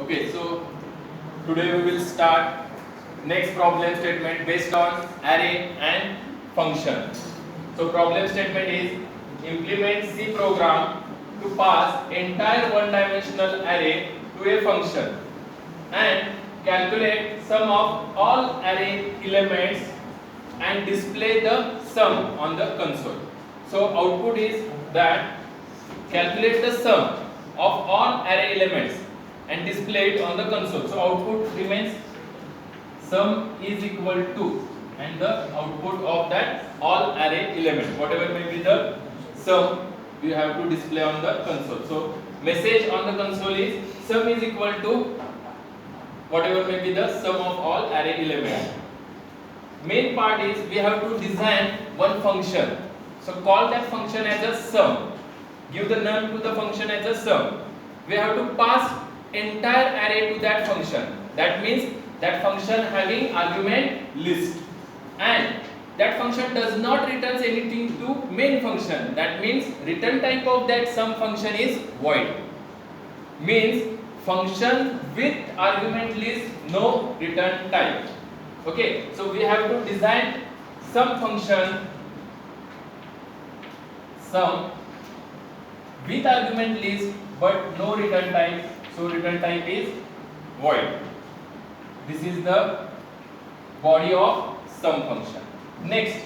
Okay, so today we will start next problem statement based on array and function. So problem statement is implement C program to pass entire one-dimensional array to a function and calculate sum of all array elements and display the sum on the console. So output is that calculate the sum of all array elements and display it on the console. So output remains sum is equal to and the output of that all array element, whatever may be the sum, we have to display on the console. So message on the console is sum is equal to whatever may be the sum of all array elements. Main part is we have to design one function. So call that function as a sum. Give the name to the function as a sum. We have to pass entire array to that function. That means that function having argument list, and that function does not return anything to main function. That means return type of that sum function is void. Means function with argument list, no return type. Okay, so we have to design some function sum with argument list but no return type. So return type is void. This is the body of sum function. Next,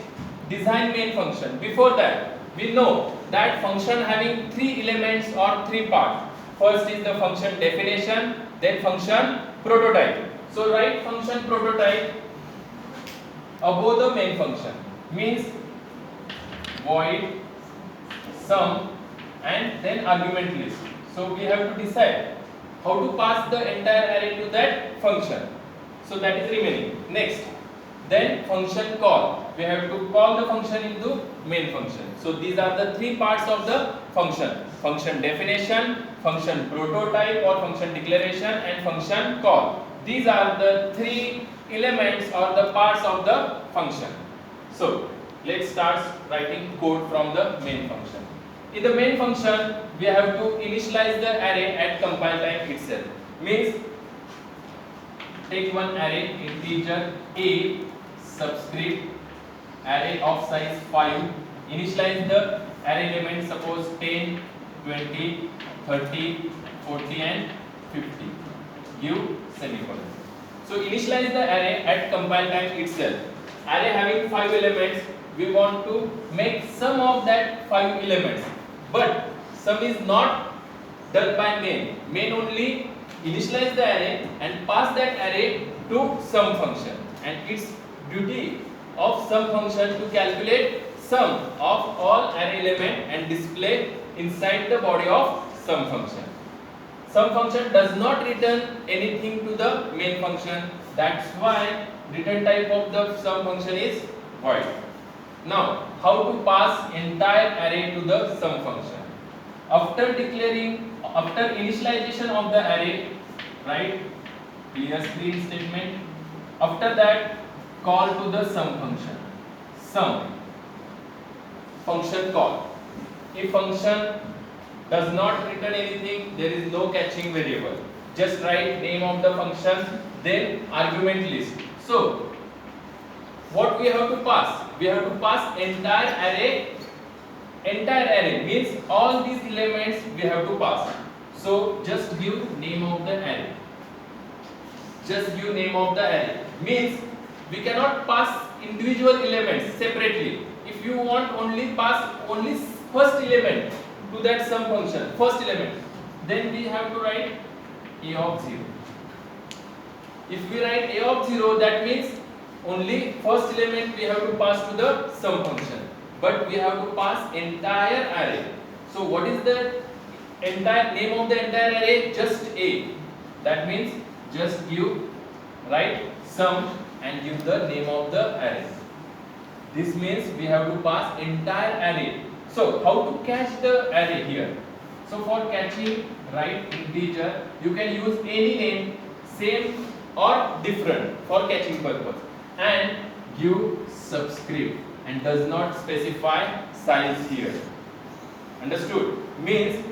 design main function. Before that, we know that function having three elements or three parts. First is the function definition, then function prototype. So write function prototype above the main function. Means void sum and then argument list. So we have to decide how to pass the entire array to that function. So that is remaining. Next, then function call. We have to call the function into main function. So these are the three parts of the function. Function definition, function prototype or function declaration, and function call. These are the three elements or the parts of the function. So let's start writing code from the main function. In the main function, we have to initialize the array at compile time itself. Means take one array integer a subscript array of size 5. Initialize the array element, suppose 10, 20, 30, 40 and 50. Give semicolon. So initialize the array at compile time itself. Array having 5 elements, we want to make sum of that 5 elements. But sum is not done by main. Main only initialize the array and pass that array to sum function. And it's duty of sum function to calculate sum of all array element and display inside the body of sum function. Sum function does not return anything to the main function. That's why return type of the sum function is void. Now, how to pass entire array to the sum function? After initialization of the array, write clear screen statement. After that, call to the sum function. Sum function call. If function does not return anything, there is no catching variable. Just write name of the function, then argument list. So what we have to pass? We have to pass entire array. Entire array means all these elements we have to pass. So just give name of the array. Just give name of the array. Means we cannot pass individual elements separately. If you want only pass only first element to that sum function, first element, then we have to write a of 0. If we write a of 0, that means only first element we have to pass to the sum function, but we have to pass entire array. So what is the entire name of the entire array? Just a. That means just give write sum and give the name of the array. This means we have to pass entire array. So how to catch the array here? So for catching, write integer. You can use any name, same or different for catching purpose, and give subscript and does not specify size here. Understood? Means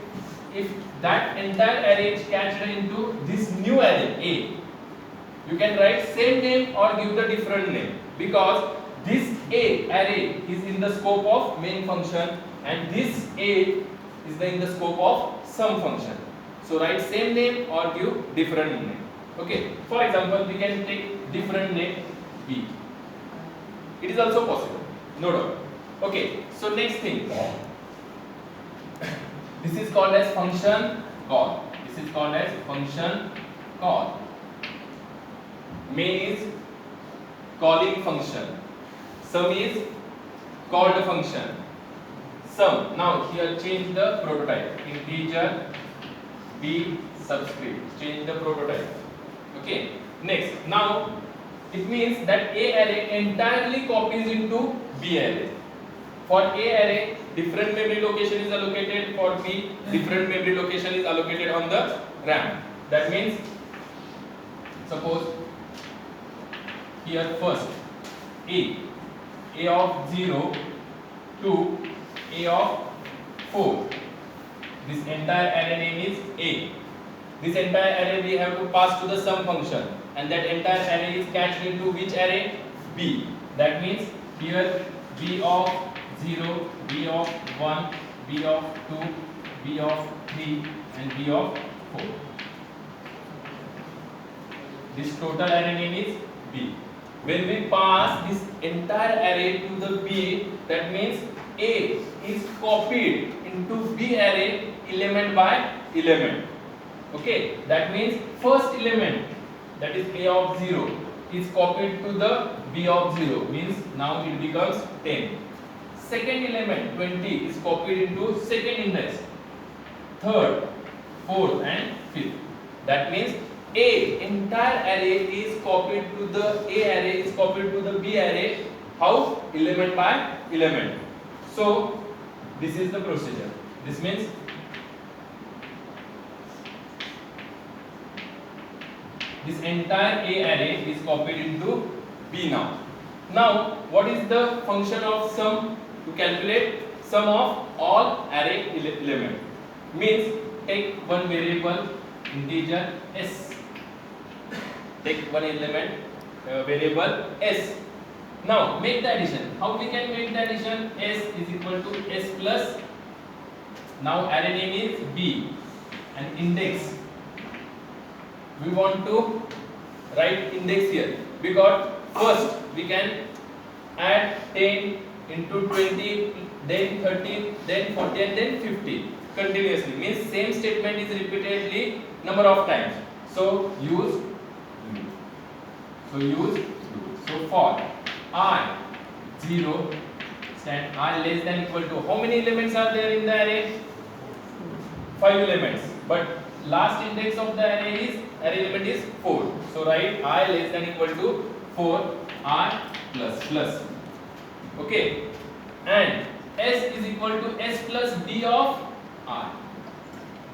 if that entire array is catched into this new A. You can write same name or give the different name, because this A array is in the scope of main function and this A is in the scope of sum function. So write same name or give different name. Okay. For example, we can take different name B. It is also possible. No doubt. Okay. So next thing. This is called as function call. This is called as function call. Main is calling function. Sum is called function. Sum. Now here change the prototype. Integer B subscript. Change the prototype. Okay. Next. Now it means that A array entirely copies into B array. For A array, different memory location is allocated. For B, different memory location is allocated on the RAM. That means, suppose here first A of 0 to A of 4. This entire array name is A. This entire array we have to pass to the sum function, and that entire array is cached into which array? B. That means here B of 0, B of 1, B of 2, B of 3 and B of 4. This total array name is B. When we pass this entire array to the B, that means A is copied into B array element by element. Okay, that means first element, that is A of 0, is copied to the B of 0, means now it becomes 10. Second element 20 is copied into second index, third, fourth and fifth. That means A entire array is copied to the A array is copied to the B array. How? Element by element. So this is the procedure. This means this entire A array is copied into B now. Now what is the function of sum? To calculate sum of all array element. Means take one variable integer S. Take one element variable S. Now make the addition. How we can make the addition? S is equal to S plus. Now array name is B and index. We want to write index here, because first we can add 10 into 20, then 30, then 40 and then 50 continuously. Means same statement is repeatedly number of times. So use loop. So for I 0 stand I less than equal to, how many elements are there in the array? 5 elements. But last index of the array element is 4. So write I less than equal to 4 I plus. Okay, and S is equal to S plus D of I.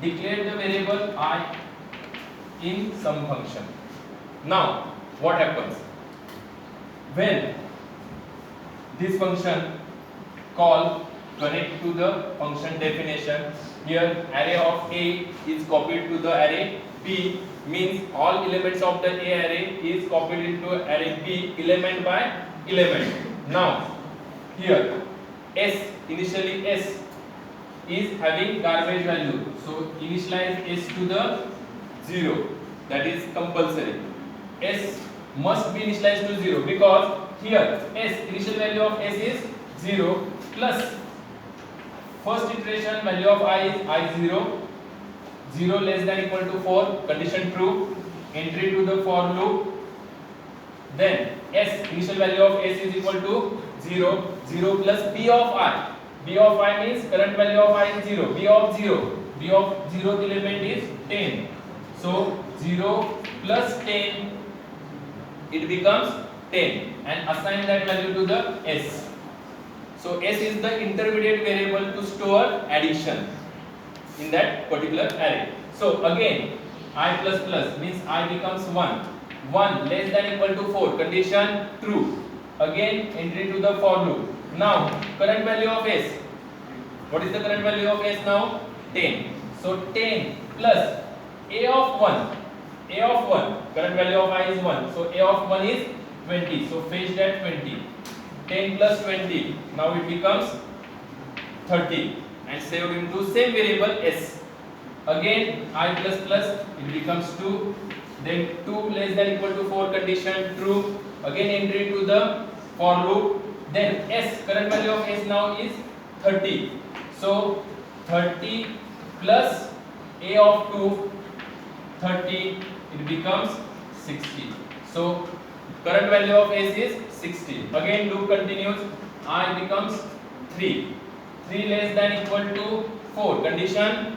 Declare the variable I in sum function. Now what happens? When this function call connect to the function definition, here array of A is copied to the array B, means all elements of the A array is copied into array B element by element. Now here S, initially S is having garbage value, so initialize S to the 0. That is compulsory. S must be initialized to 0, because here S, initial value of S is 0 plus first iteration value of I is I0, 0 less than equal to 4, condition true, entry to the for loop. Then S, initial value of S is equal to 0, 0 plus B of I. B of I means current value of I is 0. B of 0. B of 0th element is 10. So 0 plus 10, it becomes 10, and assign that value to the S. So S is the intermediate variable to store addition in that particular array. So again I plus plus means I becomes 1. 1 less than equal to 4, condition true. Again entry to the for loop. Now current value of S. What is the current value of S now? 10. So 10 plus A of 1. a of 1, current value of I is 1, so a of 1 is 20, so fetch that 20. 10 plus 20, now it becomes 30 and saved into same variable s. Again I plus plus, it becomes 2, then 2 less than equal to 4 condition true, again entry to the for loop, then s, current value of s now is 30, so 30 plus a of 2, 30, it becomes 60, so current value of s is 60. Again loop continues, I becomes 3, 3 less than equal to 4 condition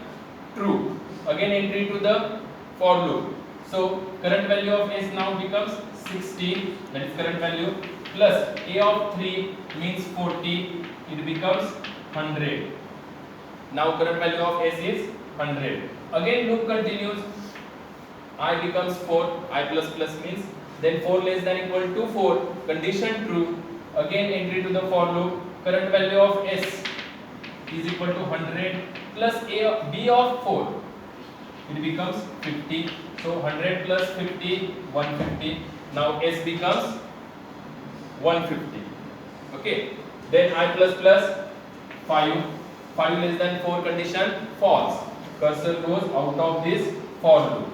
true, again entry to the for loop, so current value of s now becomes 60, that is current value, plus a of 3 means 40, it becomes 100. Now current value of s is 100. Again loop continues, I becomes 4, I plus plus means, then 4 less than equal to 4 condition true, again entry to the for loop, current value of s is equal to 100 plus b of 4, it becomes 50, so 100 plus 50, 150. Now s becomes 150. Okay, then I plus plus 5, 5 less than 4 condition false, cursor goes out of this for loop.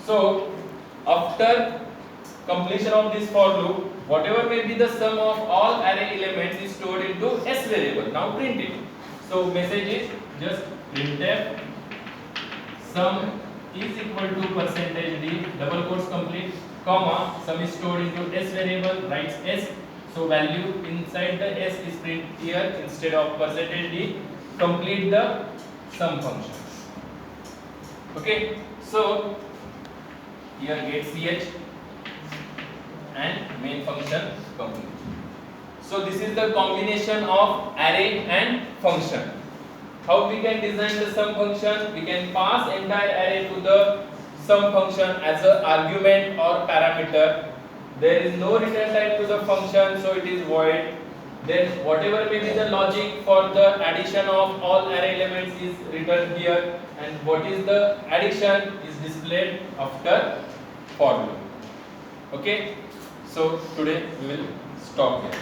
So after completion of this for loop, whatever may be the sum of all array elements is stored into s variable. Now print it. So message is just printf sum is equal to percentage d, double quotes complete, comma, sum is stored into s variable, writes s, so value inside the s is print here instead of percentage d, complete the sum function. Okay, so here get ch and main function complete. So this is the combination of array and function. How we can design the sum function? We can pass entire array to the sum function as an argument or parameter. There is no return type to the function, so it is void. Then whatever may be the logic for the addition of all array elements is written here, and what is the addition is displayed after for loop. Okay, so today we will stop here.